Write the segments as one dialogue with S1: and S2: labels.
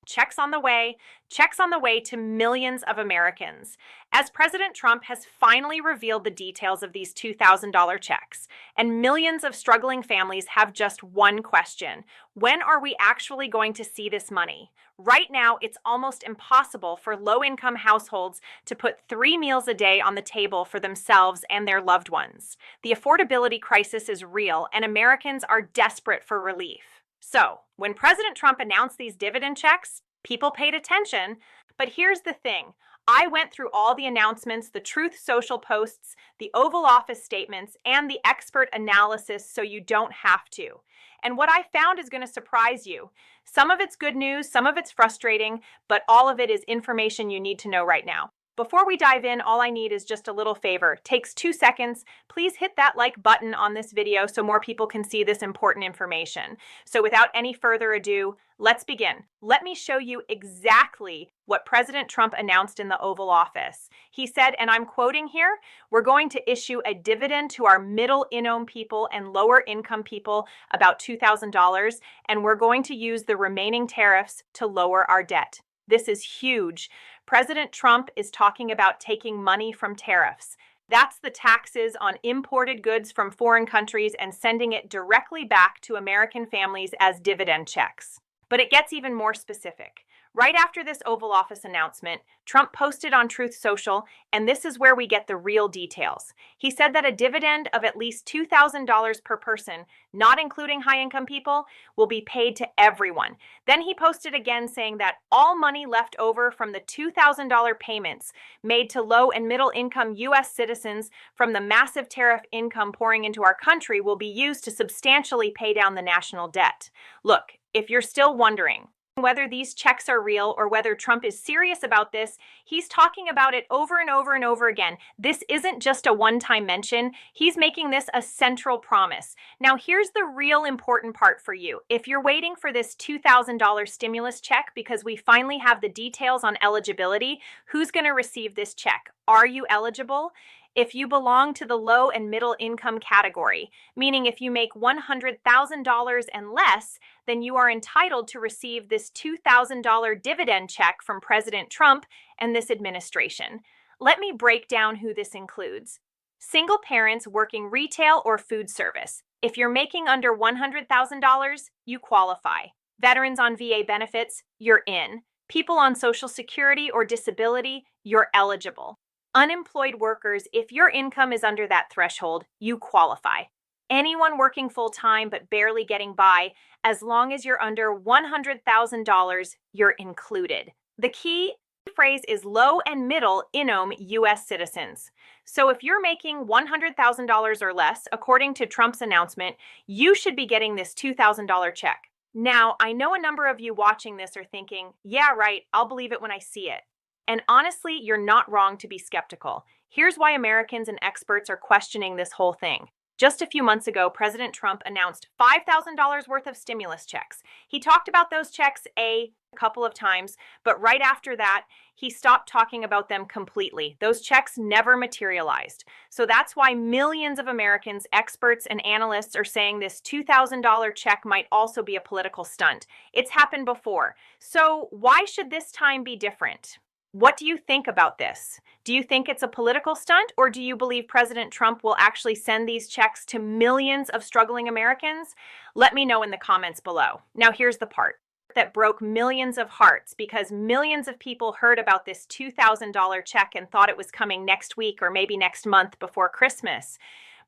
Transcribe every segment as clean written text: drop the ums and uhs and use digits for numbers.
S1: Checks on the way to millions of Americans, as President Trump has finally revealed the details of these $2,000 checks. And millions of struggling families have just one question: when are we actually going to see this money? Right now, it's almost impossible for low-income households to put 3 meals a day on the table for themselves and their loved ones. The affordability crisis is real, and Americans are desperate for relief. So, when President Trump announced these dividend checks, people paid attention. But here's the thing: I went through all the announcements, the Truth Social posts, the Oval Office statements, and the expert analysis so you don't have to. And what I found is going to surprise you. Some of it's good news, some of it's frustrating, but all of it is information you need to know right now. Before we dive in, all I need is just a little favor. Takes 2 seconds. Please hit that like button on this video so more people can see this important information. So without any further ado, let's begin. Let me show you exactly what President Trump announced in the Oval Office. He said, and I'm quoting here, "We're going to issue a dividend to our middle-income people and lower-income people, about $2,000, and we're going to use the remaining tariffs to lower our debt." This is huge. President Trump is talking about taking money from tariffs. That's the taxes on imported goods from foreign countries and sending it directly back to American families as dividend checks. But it gets even more specific. Right after this Oval Office announcement, Trump posted on Truth Social, and this is where we get the real details. He said that a dividend of at least $2,000 per person, not including high-income people, will be paid to everyone. Then he posted again saying that all money left over from the $2,000 payments made to low and middle-income U.S. citizens from the massive tariff income pouring into our country will be used to substantially pay down the national debt. Look, if you're still wondering whether these checks are real or whether Trump is serious about this, he's talking about it over and over and over again. This isn't just a one-time mention. He's making this a central promise. Now, here's the real important part for you. If you're waiting for this $2,000 stimulus check because we finally have the details on eligibility, who's going to receive this check? Are you eligible? If you belong to the low and middle income category, meaning if you make $100,000 and less, then you are entitled to receive this $2,000 dividend check from President Trump and this administration. Let me break down who this includes. Single parents working retail or food service. If you're making under $100,000, you qualify. Veterans on VA benefits, you're in. People on Social Security or disability, you're eligible. Unemployed workers, if your income is under that threshold, you qualify. Anyone working full-time but barely getting by, as long as you're under $100,000, you're included. The key phrase is low and middle income U.S. citizens. So if you're making $100,000 or less, according to Trump's announcement, you should be getting this $2,000 check. Now, I know a number of you watching this are thinking, yeah, right, I'll believe it when I see it. And honestly, you're not wrong to be skeptical. Here's why Americans and experts are questioning this whole thing. Just a few months ago, President Trump announced $5,000 worth of stimulus checks. He talked about those checks a couple of times, but right after that, he stopped talking about them completely. Those checks never materialized. So that's why millions of Americans, experts, and analysts are saying this $2,000 check might also be a political stunt. It's happened before. So why should this time be different? What do you think about this? Do you think it's a political stunt, or do you believe President Trump will actually send these checks to millions of struggling Americans? Let me know in the comments below. Now, here's the part that broke millions of hearts, because millions of people heard about this $2,000 check and thought it was coming next week or maybe next month before Christmas.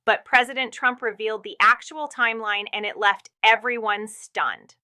S1: But President Trump revealed the actual timeline, and it left everyone stunned.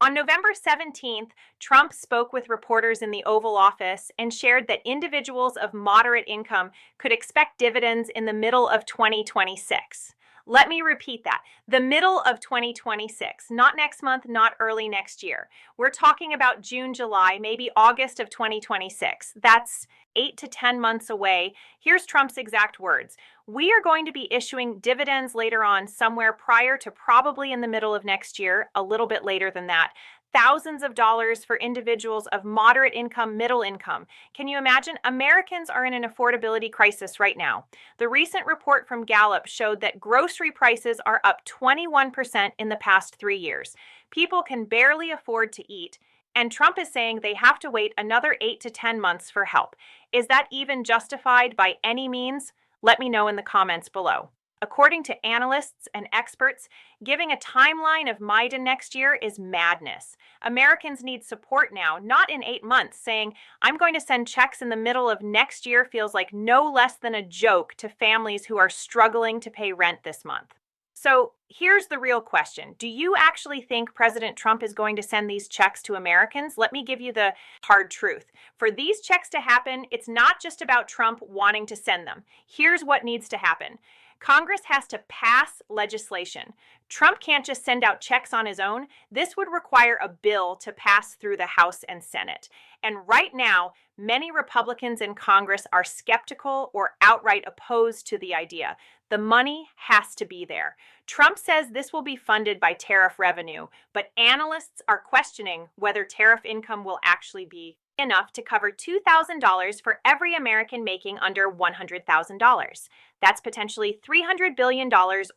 S1: On November 17th, Trump spoke with reporters in the Oval Office and shared that individuals of moderate income could expect dividends in the middle of 2026. Let me repeat that. The middle of 2026, not next month, not early next year. We're talking about June, July, maybe August of 2026. That's 8 to 10 months away. Here's Trump's exact words. We are going to be issuing dividends later on, somewhere prior to probably in the middle of next year, a little bit later than that. Thousands of dollars for individuals of moderate income, middle income. Can you imagine? Americans are in an affordability crisis right now. The recent report from Gallup showed that grocery prices are up 21% in the past 3 years. People can barely afford to eat, And Trump is saying they have to wait another 8 to 10 months for help. Is that even justified by any means? Let me know in the comments below. According to analysts and experts, giving a timeline of May to next year is madness. Americans need support now, not in 8 months. Saying, I'm going to send checks in the middle of next year feels like no less than a joke to families who are struggling to pay rent this month. So here's the real question. Do you actually think President Trump is going to send these checks to Americans? Let me give you the hard truth. For these checks to happen, it's not just about Trump wanting to send them. Here's what needs to happen. Congress has to pass legislation. Trump can't just send out checks on his own. This would require a bill to pass through the House and Senate. And right now, many Republicans in Congress are skeptical or outright opposed to the idea. The money has to be there. Trump says this will be funded by tariff revenue, but analysts are questioning whether tariff income will actually be enough to cover $2,000 for every American making under $100,000. That's potentially $300 billion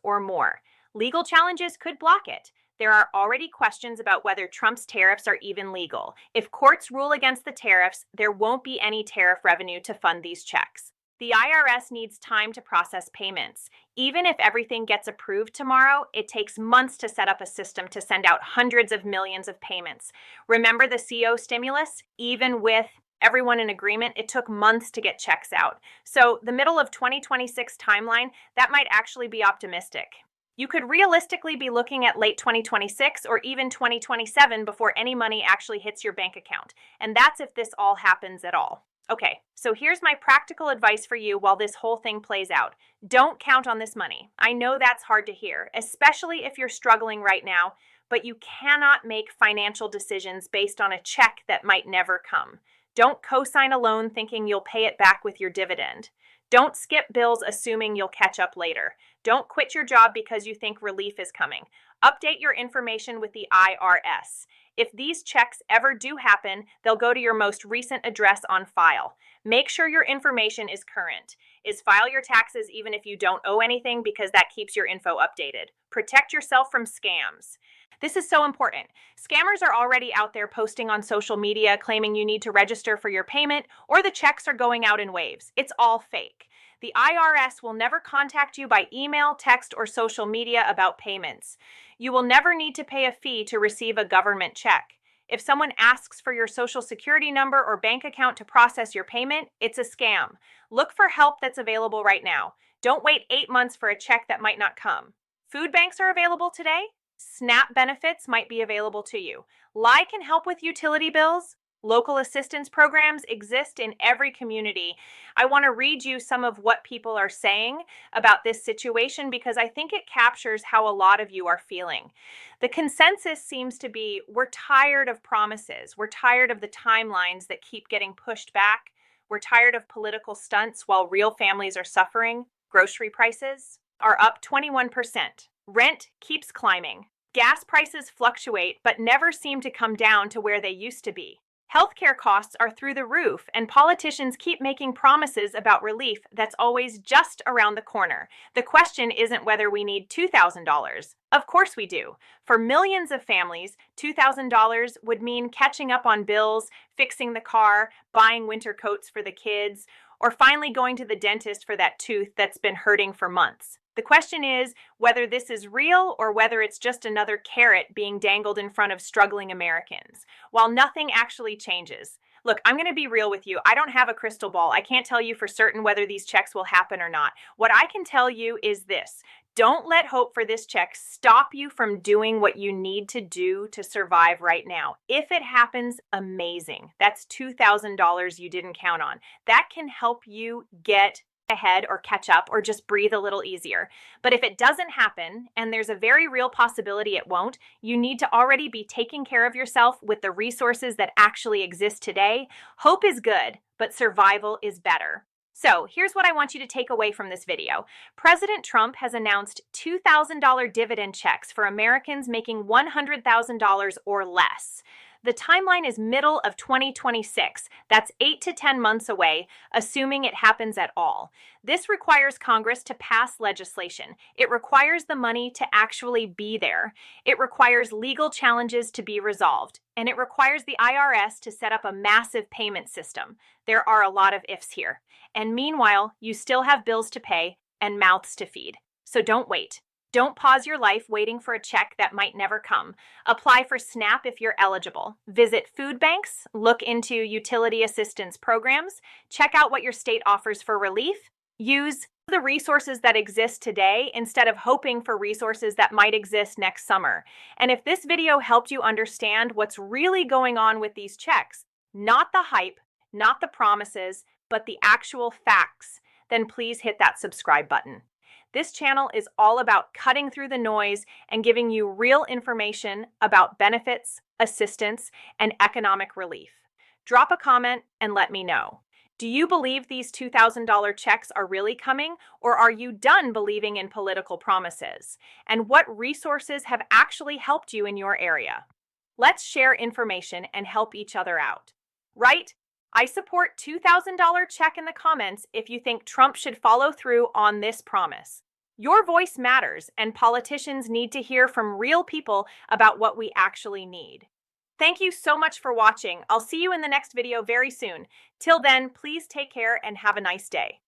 S1: or more. Legal challenges could block it. There are already questions about whether Trump's tariffs are even legal. If courts rule against the tariffs, there won't be any tariff revenue to fund these checks. The IRS needs time to process payments. Even if everything gets approved tomorrow, it takes months to set up a system to send out hundreds of millions of payments. Remember the CO stimulus? Even with everyone in agreement, it took months to get checks out. So the middle of 2026 timeline, that might actually be optimistic. You could realistically be looking at late 2026 or even 2027 before any money actually hits your bank account. And that's if this all happens at all. Okay, so here's my practical advice for you while this whole thing plays out. Don't count on this money. I know that's hard to hear, especially if you're struggling right now, but you cannot make financial decisions based on a check that might never come. Don't co-sign a loan thinking you'll pay it back with your dividend. Don't skip bills assuming you'll catch up later. Don't quit your job because you think relief is coming. Update your information with the IRS. If these checks ever do happen, they'll go to your most recent address on file. Make sure your information is current. File your taxes even if you don't owe anything because that keeps your info updated. Protect yourself from scams. This is so important. Scammers are already out there posting on social media claiming you need to register for your payment or the checks are going out in waves. It's all fake. The IRS will never contact you by email, text, or social media about payments. You will never need to pay a fee to receive a government check. If someone asks for your social security number or bank account to process your payment, it's a scam. Look for help that's available right now. Don't wait 8 months for a check that might not come. Food banks are available today. SNAP benefits might be available to you. Lie can help with utility bills. Local assistance programs exist in every community. I want to read you some of what people are saying about this situation because I think it captures how a lot of you are feeling. The consensus seems to be we're tired of promises. We're tired of the timelines that keep getting pushed back. We're tired of political stunts while real families are suffering. Grocery prices are up 21%. Rent keeps climbing. Gas prices fluctuate but never seem to come down to where they used to be. Healthcare costs are through the roof, and politicians keep making promises about relief that's always just around the corner. The question isn't whether we need $2,000. Of course we do. For millions of families, $2,000 would mean catching up on bills, fixing the car, buying winter coats for the kids, or finally going to the dentist for that tooth that's been hurting for months. The question is whether this is real or whether it's just another carrot being dangled in front of struggling Americans, while nothing actually changes. Look, I'm going to be real with you. I don't have a crystal ball. I can't tell you for certain whether these checks will happen or not. What I can tell you is this. Don't let hope for this check stop you from doing what you need to do to survive right now. If it happens, amazing. That's $2,000 you didn't count on. That can help you get ahead or catch up or just breathe a little easier. But if it doesn't happen, and there's a very real possibility it won't, you need to already be taking care of yourself with the resources that actually exist today. Hope is good, but survival is better. So here's what I want you to take away from this video. President Trump has announced $2,000 dividend checks for Americans making $100,000 or less. The timeline is middle of 2026. That's 8 to 10 months away, assuming it happens at all. This requires Congress to pass legislation. It requires the money to actually be there. It requires legal challenges to be resolved. And it requires the IRS to set up a massive payment system. There are a lot of ifs here. And meanwhile, you still have bills to pay and mouths to feed. So don't wait. Don't pause your life waiting for a check that might never come. Apply for SNAP if you're eligible. Visit food banks, look into utility assistance programs, check out what your state offers for relief. Use the resources that exist today instead of hoping for resources that might exist next summer. And if this video helped you understand what's really going on with these checks, not the hype, not the promises, but the actual facts, then please hit that subscribe button. This channel is all about cutting through the noise and giving you real information about benefits, assistance, and economic relief. Drop a comment and let me know. Do you believe these $2,000 checks are really coming, or are you done believing in political promises? And what resources have actually helped you in your area? Let's share information and help each other out. Right? I support $2,000 check in the comments if you think Trump should follow through on this promise. Your voice matters, and politicians need to hear from real people about what we actually need. Thank you so much for watching. I'll see you in the next video very soon. Till then, please take care and have a nice day.